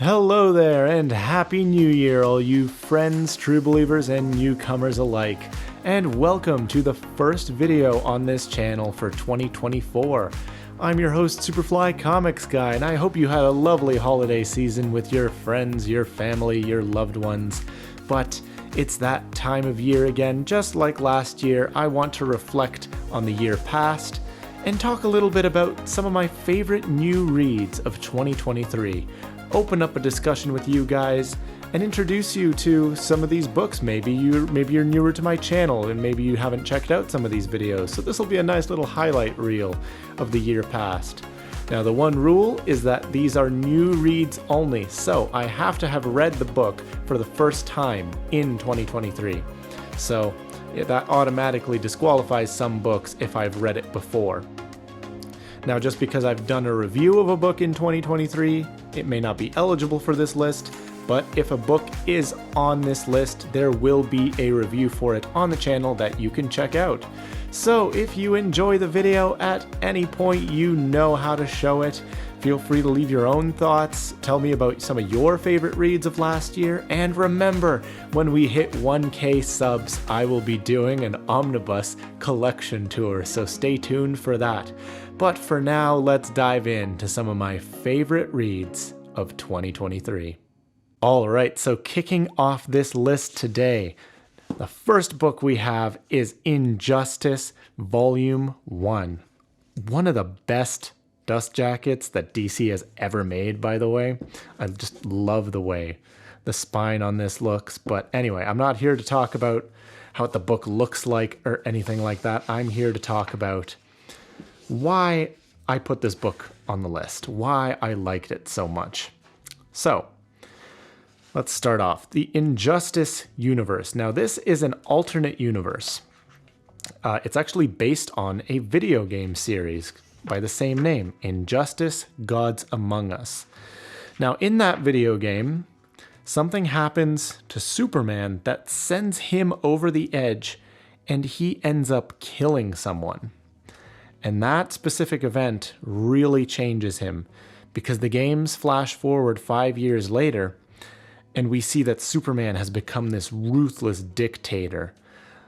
Hello there, and Happy New Year, all you friends, true believers, and newcomers alike. And welcome to the first video on this channel for 2024. I'm your host, Superfly Comics Guy, and I hope you had a lovely holiday season with your friends, your family, your loved ones. But it's that time of year again. Just like last year, I want to reflect on the year past and talk a little bit about some of my favorite new reads of 2023. Open up a discussion with you guys and introduce you to some of these books. Maybe you're newer to my channel and maybe you haven't checked out some of these videos. So this will be a nice little highlight reel of the year past. Now the one rule is that these are new reads only, so I have to have read the book for the first time in 2023. So that automatically disqualifies some books if I've read it before. Now, just because I've done a review of a book in 2023, it may not be eligible for this list, but if a book is on this list, there will be a review for it on the channel that you can check out. So if you enjoy the video at any point, you know how to show it. Feel free to leave your own thoughts, tell me about some of your favorite reads of last year, and remember, when we hit 1K subs, I will be doing an omnibus collection tour, so stay tuned for that. But for now, let's dive into some of my favorite reads of 2023. Alright, so kicking off this list today, the first book we have is Injustice Volume 1. One of the best dust jackets that DC has ever made, by the way. I just love the way the spine on this looks. But anyway, I'm not here to talk about how the book looks like or anything like that. I'm here to talk about why I put this book on the list, why I liked it so much. So, let's start off. The Injustice universe. Now, this is an alternate universe. It's actually based on a video game series by the same name, Injustice: Gods Among Us. Now, in that video game, something happens to Superman that sends him over the edge, and he ends up killing someone. And that specific event really changes him, because the games flash forward 5 years later, and we see that Superman has become this ruthless dictator.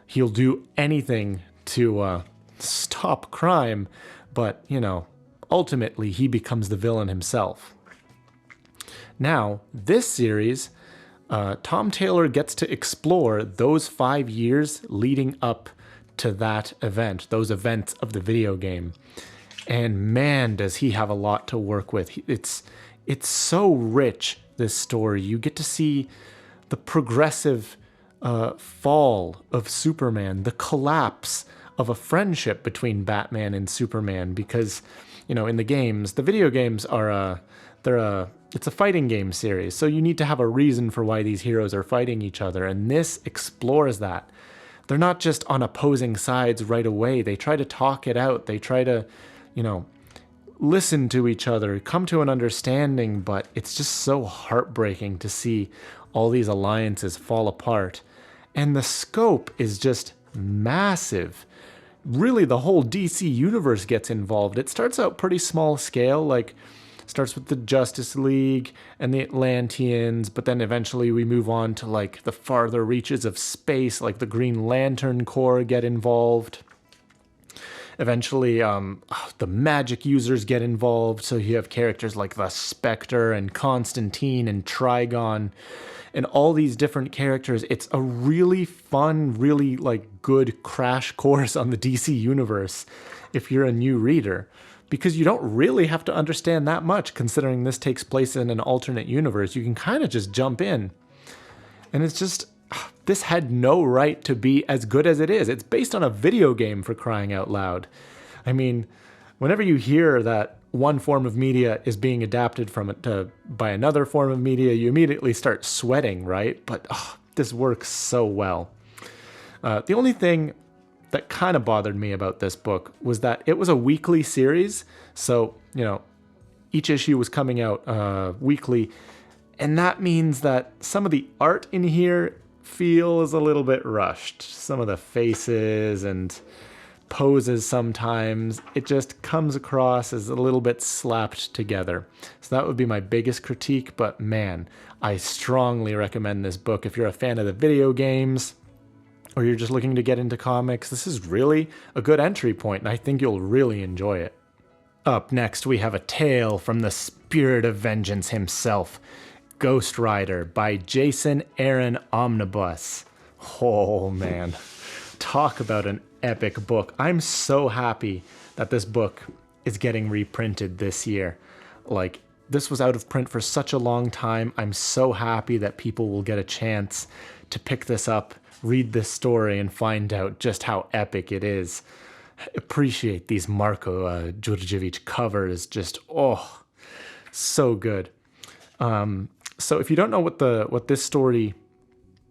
He'll do anything to stop crime, but, ultimately he becomes the villain himself. Now, this series, Tom Taylor gets to explore those 5 years leading up to that event, those events of the video game. And man, does he have a lot to work with. It's so rich, this story. You get to see the progressive fall of Superman, the collapse of a friendship between Batman and Superman, because, in the games, the video games are it's a fighting game series, so you need to have a reason for why these heroes are fighting each other, and this explores that. They're not just on opposing sides right away. They try to talk it out. They try to, listen to each other, come to an understanding, but it's just so heartbreaking to see all these alliances fall apart. And the scope is just massive. Really, the whole DC universe gets involved. It starts out pretty small scale, starts with the Justice League and the Atlanteans, but then eventually we move on to the farther reaches of space, the Green Lantern Corps get involved. Eventually, the magic users get involved, so you have characters like the Spectre and Constantine and Trigon, and all these different characters. It's a really fun, really good crash course on the DC universe if you're a new reader, because you don't really have to understand that much, considering this takes place in an alternate universe. You can kind of just jump in. And it's just, this had no right to be as good as it is. It's based on a video game, for crying out loud. I mean, whenever you hear that one form of media is being adapted from it by another form of media, you immediately start sweating, right? But this works so well. The only thing that kind of bothered me about this book was that it was a weekly series. So, each issue was coming out weekly. And that means that some of the art in here feels a little bit rushed. Some of the faces and poses sometimes, it just comes across as a little bit slapped together. So that would be my biggest critique, but man, I strongly recommend this book. If you're a fan of the video games, or you're just looking to get into comics, this is really a good entry point, and I think you'll really enjoy it. Up next, we have a tale from the spirit of vengeance himself, Ghost Rider by Jason Aaron Omnibus. Oh man, talk about an epic book. I'm so happy that this book is getting reprinted this year. Like, this was out of print for such a long time. I'm so happy that people will get a chance to pick this up, read this story, and find out just how epic it is. Appreciate these Marko Djurdjevic covers. Just, oh, so good. So if you don't know what this story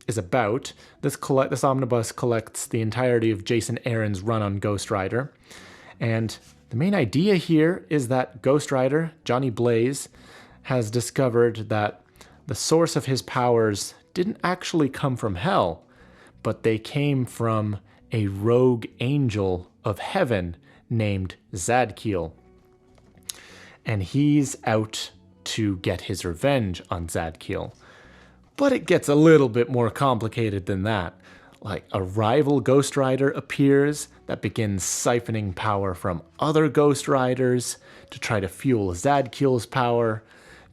is about, this omnibus collects the entirety of Jason Aaron's run on Ghost Rider. And the main idea here is that Ghost Rider, Johnny Blaze, has discovered that the source of his powers didn't actually come from hell, but they came from a rogue angel of heaven named Zadkiel. And he's out to get his revenge on Zadkiel. But it gets a little bit more complicated than that. Like, a rival Ghost Rider appears that begins siphoning power from other Ghost Riders to try to fuel Zadkiel's power.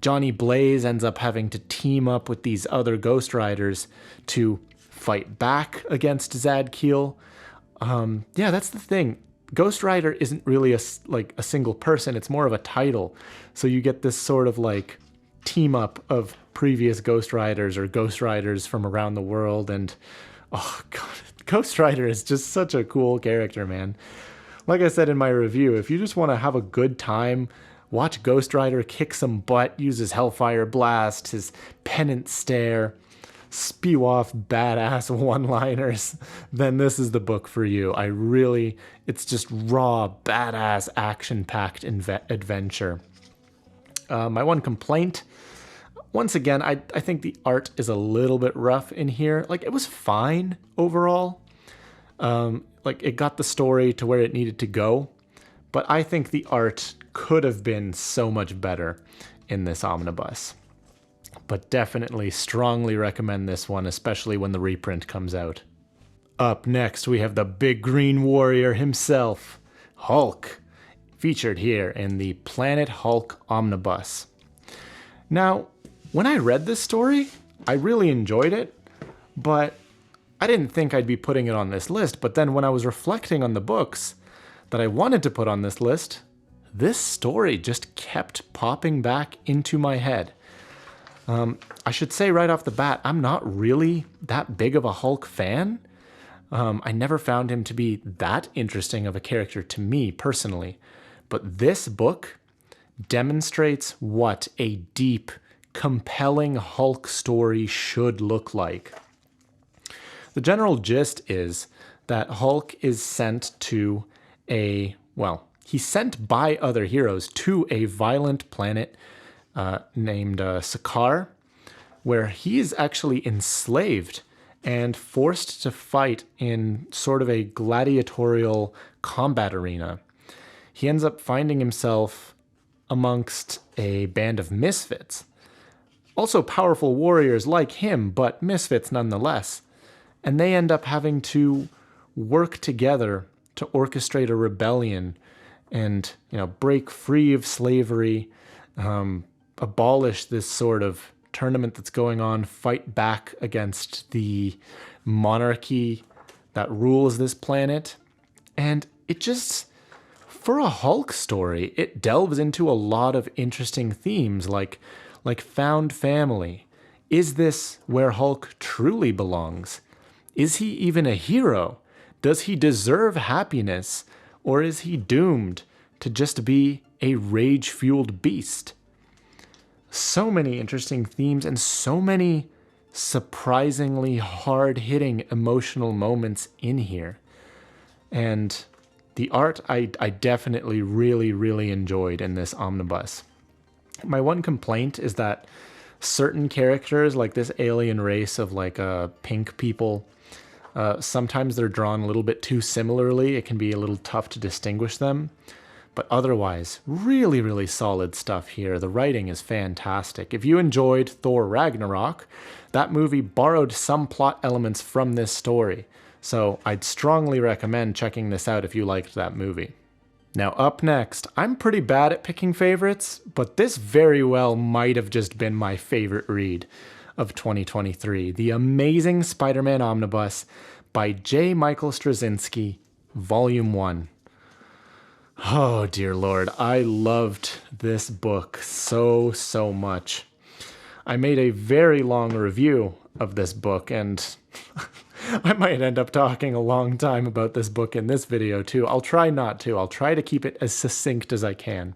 Johnny Blaze ends up having to team up with these other Ghost Riders to fight back against Zadkiel. Yeah, that's the thing. Ghost Rider isn't really a single person. It's more of a title. So you get this sort of like team up of previous Ghost Riders or Ghost Riders from around the world. And oh god, Ghost Rider is just such a cool character, man. Like I said in my review, if you just want to have a good time, watch Ghost Rider kick some butt, use his Hellfire Blast, his Pennant Stare, spew off badass one-liners, then this is the book for you. It's just raw, badass, action-packed adventure. My one complaint, once again, I think the art is a little bit rough in here. Like, it was fine overall. Like, it got the story to where it needed to go, but I think the art could have been so much better in this omnibus. But definitely strongly recommend this one, especially when the reprint comes out. Up next, we have the big green warrior himself, Hulk, featured here in the Planet Hulk Omnibus. Now, when I read this story, I really enjoyed it, but I didn't think I'd be putting it on this list. But then when I was reflecting on the books that I wanted to put on this list, this story just kept popping back into my head. I should say right off the bat, I'm not really that big of a Hulk fan. I never found him to be that interesting of a character to me personally. But this book demonstrates what a deep, compelling Hulk story should look like. The general gist is that Hulk is sent to he's sent by other heroes to a violent planet named Sakaar, where he is actually enslaved and forced to fight in sort of a gladiatorial combat arena. He ends up finding himself amongst a band of misfits. Also powerful warriors like him, but misfits nonetheless. And they end up having to work together to orchestrate a rebellion and, break free of slavery, abolish this sort of tournament that's going on, fight back against the monarchy that rules this planet. And it just, for a Hulk story, it delves into a lot of interesting themes like found family. Is this where Hulk truly belongs? Is he even a hero? Does he deserve happiness? Or is he doomed to just be a rage-fueled beast? So many interesting themes and so many surprisingly hard-hitting emotional moments in here. And the art I definitely really, really enjoyed in this omnibus. My one complaint is that certain characters, like this alien race of pink people, Sometimes they're drawn a little bit too similarly. It can be a little tough to distinguish them. But otherwise, really, really solid stuff here. The writing is fantastic. If you enjoyed Thor Ragnarok, that movie borrowed some plot elements from this story. So I'd strongly recommend checking this out if you liked that movie. Now up next, I'm pretty bad at picking favorites, but this very well might have just been my favorite read of 2023. The Amazing Spider-Man Omnibus by J. Michael Straczynski, Volume 1. Oh, dear Lord, I loved this book so much. I made a very long review of this book, and I might end up talking a long time about this book in this video too. I'll try not to. I'll try to keep it as succinct as I can.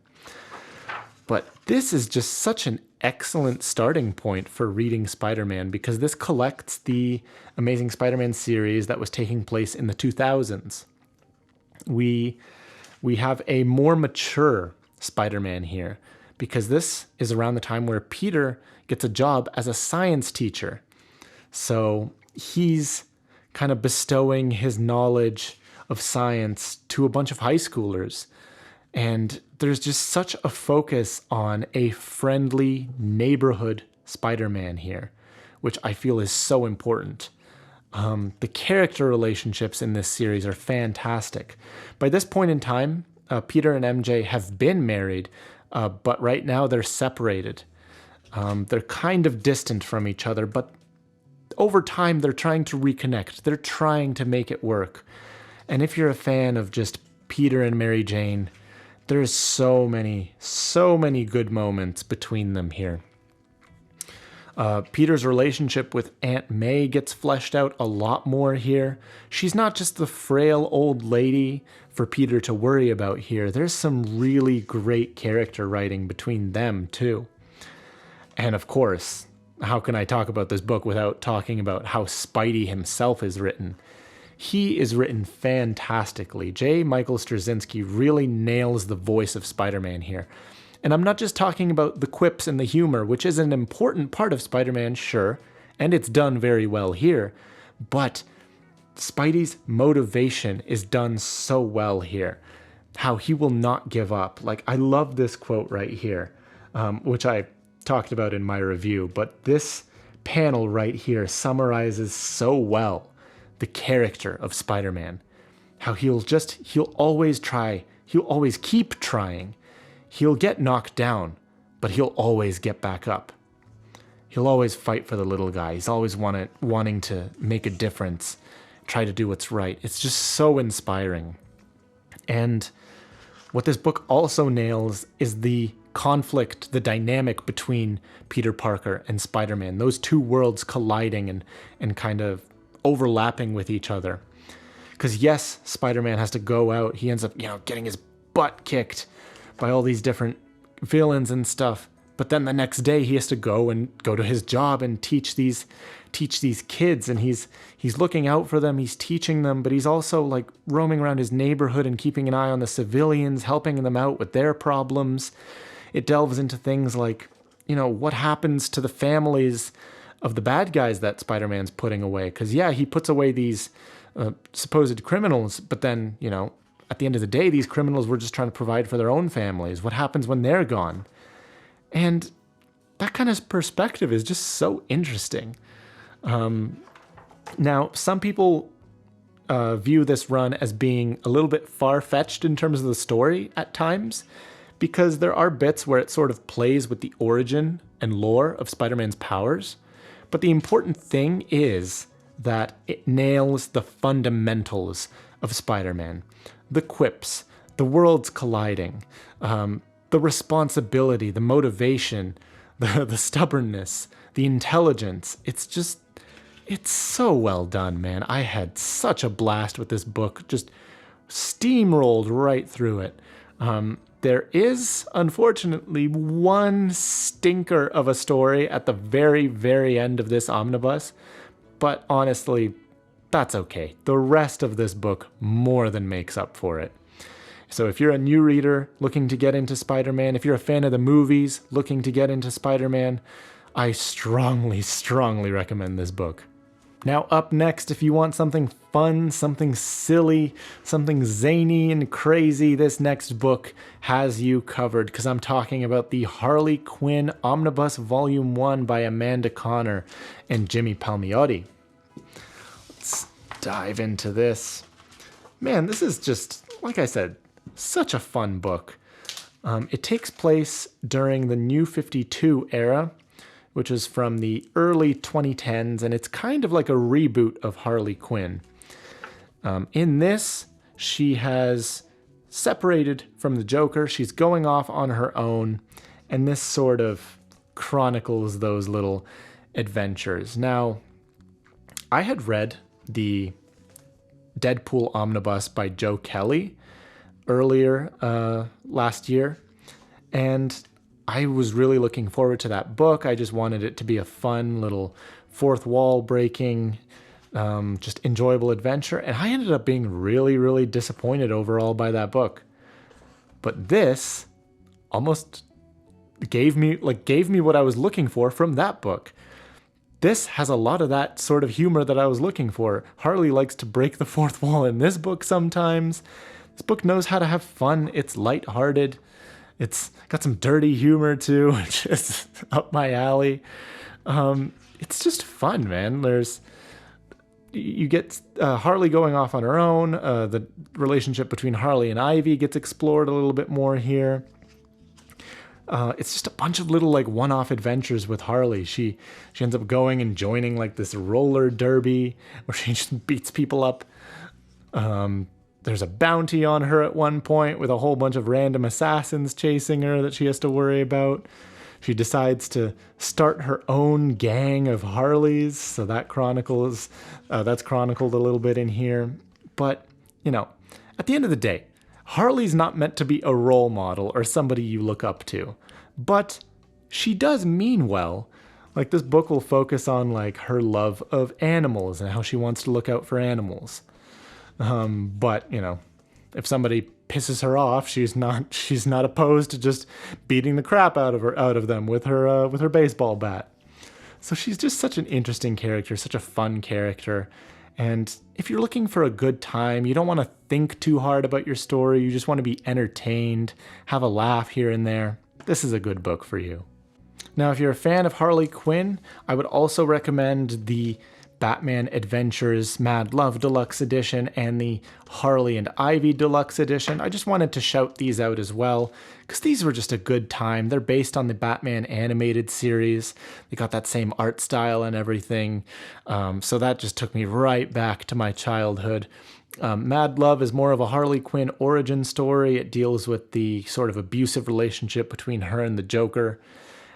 But this is just such an excellent starting point for reading Spider-Man, because this collects the Amazing Spider-Man series that was taking place in the 2000s. We have a more mature Spider-Man here, because this is around the time where Peter gets a job as a science teacher. So he's kind of bestowing his knowledge of science to a bunch of high schoolers. And there's just such a focus on a friendly neighborhood Spider-Man here, which I feel is so important. The character relationships in this series are fantastic. By this point in time, Peter and MJ have been married, but right now they're separated. They're kind of distant from each other, but over time they're trying to reconnect. They're trying to make it work. And if you're a fan of just Peter and Mary Jane, there's so many good moments between them here. Peter's relationship with Aunt May gets fleshed out a lot more here. She's not just the frail old lady for Peter to worry about here. There's some really great character writing between them too. And of course, how can I talk about this book without talking about how Spidey himself is written? He is written fantastically. J. Michael Straczynski really nails the voice of Spider-Man here. And I'm not just talking about the quips and the humor, which is an important part of Spider-Man, sure, and it's done very well here, but Spidey's motivation is done so well here. How he will not give up. Like, I love this quote right here, which I talked about in my review, but this panel right here summarizes so well the character of Spider-Man. How he'll always try, he'll always keep trying. He'll get knocked down, but he'll always get back up. He'll always fight for the little guy. He's always wanting to make a difference, try to do what's right. It's just so inspiring. And what this book also nails is the conflict, the dynamic between Peter Parker and Spider-Man. Those two worlds colliding and kind of overlapping with each other. Because yes, Spider-Man has to go out. He ends up, getting his butt kicked by all these different villains and stuff. But then the next day he has to go to his job and teach these kids, and he's looking out for them, he's teaching them, but he's also like roaming around his neighborhood and keeping an eye on the civilians, helping them out with their problems. It delves into things like, what happens to the families of the bad guys that Spider-Man's putting away. Because yeah, he puts away these supposed criminals, but then, at the end of the day, these criminals were just trying to provide for their own families. What happens when they're gone? And that kind of perspective is just so interesting. Now, some people view this run as being a little bit far-fetched in terms of the story at times, because there are bits where it sort of plays with the origin and lore of Spider-Man's powers. But the important thing is that it nails the fundamentals of Spider-Man. The quips, the worlds colliding, the responsibility, the motivation, the stubbornness, the intelligence. It's so well done, man. I had such a blast with this book, just steamrolled right through it. There is, unfortunately, one stinker of a story at the very, very end of this omnibus, but honestly, that's okay. The rest of this book more than makes up for it. So if you're a new reader looking to get into Spider-Man, if you're a fan of the movies looking to get into Spider-Man, I strongly, strongly recommend this book. Now up next, if you want something fun, something silly, something zany and crazy, this next book has you covered, because I'm talking about the Harley Quinn Omnibus Volume 1 by Amanda Connor and Jimmy Palmiotti. Let's dive into this. Man, this is just, like I said, such a fun book. It takes place during the New 52 era, which is from the early 2010s, and it's kind of like a reboot of Harley Quinn. In this, she has separated from the Joker. She's going off on her own, and this sort of chronicles those little adventures. Now, I had read the Deadpool Omnibus by Joe Kelly earlier last year, and I was really looking forward to that book. I just wanted it to be a fun little fourth wall breaking, just enjoyable adventure. And I ended up being really, really disappointed overall by that book. But this almost gave me what I was looking for from that book. This has a lot of that sort of humor that I was looking for. Harley likes to break the fourth wall in this book sometimes. This book knows how to have fun. It's lighthearted. It's got some dirty humor too, which is up my alley. It's just fun, man. You get Harley going off on her own. The relationship between Harley and Ivy gets explored a little bit more here. It's just a bunch of little like one-off adventures with Harley. She ends up going and joining like this roller derby where she just beats people up. There's a bounty on her at one point with a whole bunch of random assassins chasing her that she has to worry about. She decides to start her own gang of Harleys, so that's chronicled a little bit in here. But, at the end of the day, Harley's not meant to be a role model or somebody you look up to, but she does mean well. Like, this book will focus on like her love of animals and how she wants to look out for animals. But if somebody pisses her off, she's not opposed to just beating the crap out of them with her baseball bat. So she's just such an interesting character, such a fun character. And if you're looking for a good time, you don't want to think too hard about your story, you just want to be entertained, have a laugh here and there, this is a good book for you. Now, if you're a fan of Harley Quinn, I would also recommend the Batman Adventures Mad Love Deluxe Edition and the Harley and Ivy Deluxe Edition. I just wanted to shout these out as well, because these were just a good time. They're based on the Batman animated series. They got that same art style and everything. So that just took me right back to my childhood. Mad Love is more of a Harley Quinn origin story. It deals with the sort of abusive relationship between her and the Joker.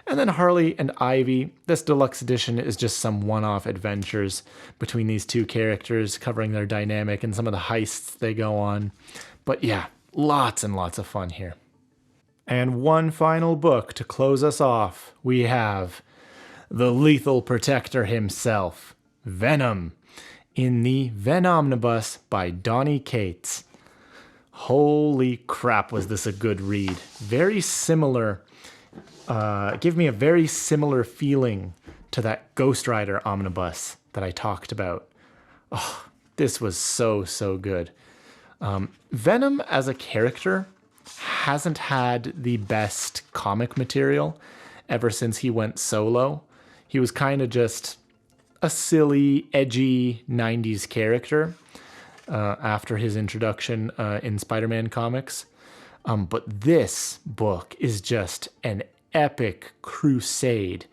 And then Harley and Ivy, this deluxe edition is just some one-off adventures between these two characters, covering their dynamic and some of the heists they go on. But yeah, lots and lots of fun here. And one final book to close us off, we have the Lethal Protector himself, Venom, in the Venomnibus by Donny Cates. Holy crap, was this a good read. Very similar. Give me a very similar feeling to that Ghost Rider omnibus that I talked about. Oh, this was so good. Venom as a character hasn't had the best comic material ever since he went solo. He was kind of just a silly, edgy 90s character after his introduction in Spider-Man comics. But this book is just an epic crusade,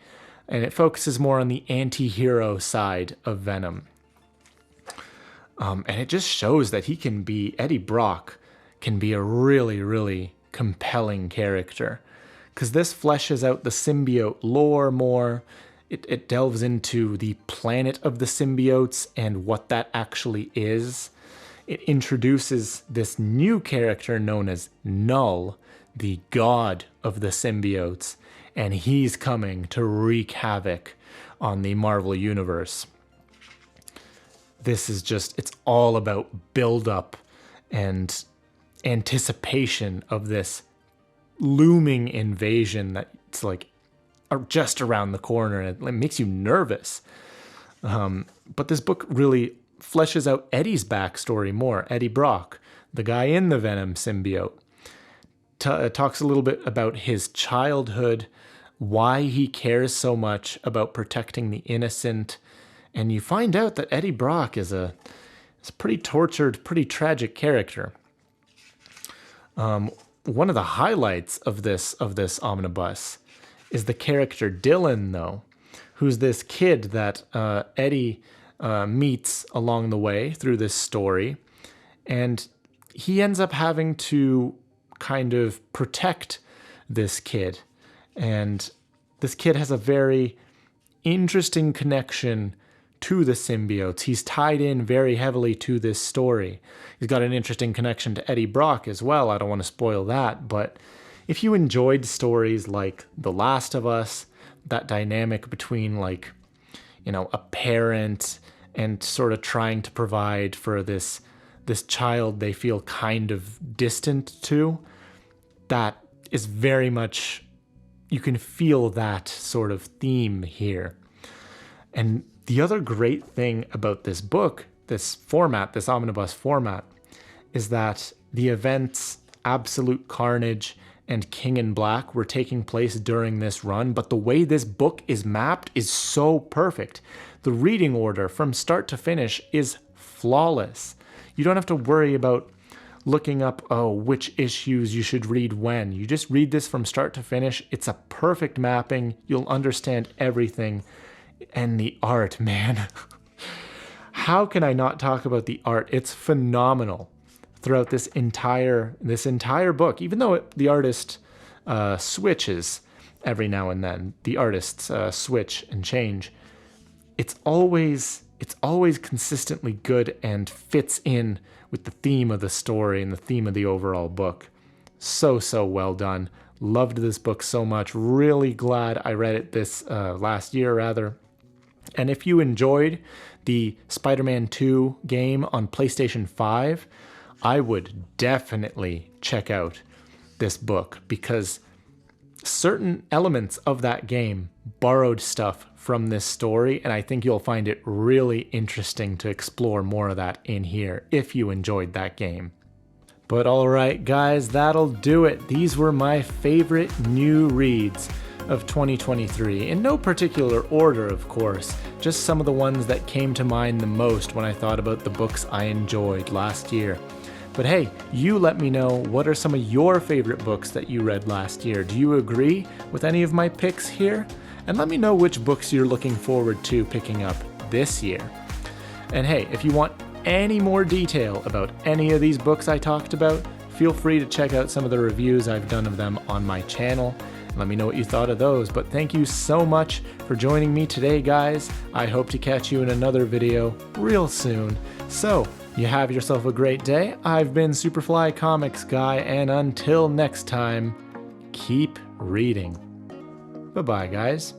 and it focuses more on the anti-hero side of Venom. And it just shows that Eddie Brock can be a really, really compelling character, because this fleshes out the symbiote lore more. It delves into the planet of the symbiotes and what that actually is. It introduces this new character known as Null, the god of the symbiotes, and he's coming to wreak havoc on the Marvel Universe. This is just, it's all about build-up and anticipation of this looming invasion that's like just around the corner, and it makes you nervous. But this book really fleshes out Eddie's backstory more. Eddie Brock, the guy in the Venom symbiote, talks a little bit about his childhood, why he cares so much about protecting the innocent, and you find out that Eddie Brock is a pretty tortured, pretty tragic character. One of the highlights of this omnibus is the character Dylan, though, who's this kid that Eddie meets along the way through this story, and he ends up having to kind of protect this kid. And this kid has a very interesting connection to the symbiotes. He's tied in very heavily to this story. He's got an interesting connection to Eddie Brock as well. I don't want to spoil that, but if you enjoyed stories like The Last of Us, that dynamic between, like, you know, a parent and sort of trying to provide for this child they feel kind of distant to, that is very much, you can feel that sort of theme here. And the other great thing about this book, this format, this omnibus format, is that the events Absolute Carnage and King in Black were taking place during this run, but the way this book is mapped is so perfect. The reading order from start to finish is flawless. You don't have to worry about looking up, which issues you should read when. You just read this from start to finish. It's a perfect mapping. You'll understand everything. And the art, man. How can I not talk about the art? It's phenomenal throughout this entire book. Even though the artist switches every now and then, the artists switch and change. It's always consistently good and fits in with the theme of the story and the theme of the overall book. So well done. Loved this book so much. Really glad I read it this last year, rather. And if you enjoyed the Spider-Man 2 game on PlayStation 5, I would definitely check out this book, because certain elements of that game borrowed stuff from this story, and I think you'll find it really interesting to explore more of that in here if you enjoyed that game. But alright guys, that'll do it. These were my favorite new reads of 2023, in no particular order, of course, just some of the ones that came to mind the most when I thought about the books I enjoyed last year. But hey, you let me know, what are some of your favorite books that you read last year? Do you agree with any of my picks here? And let me know which books you're looking forward to picking up this year. And hey, if you want any more detail about any of these books I talked about, feel free to check out some of the reviews I've done of them on my channel. Let me know what you thought of those. But thank you so much for joining me today, guys. I hope to catch you in another video real soon. So, you have yourself a great day. I've been Superfly Comics Guy, and until next time, keep reading. Bye-bye, guys.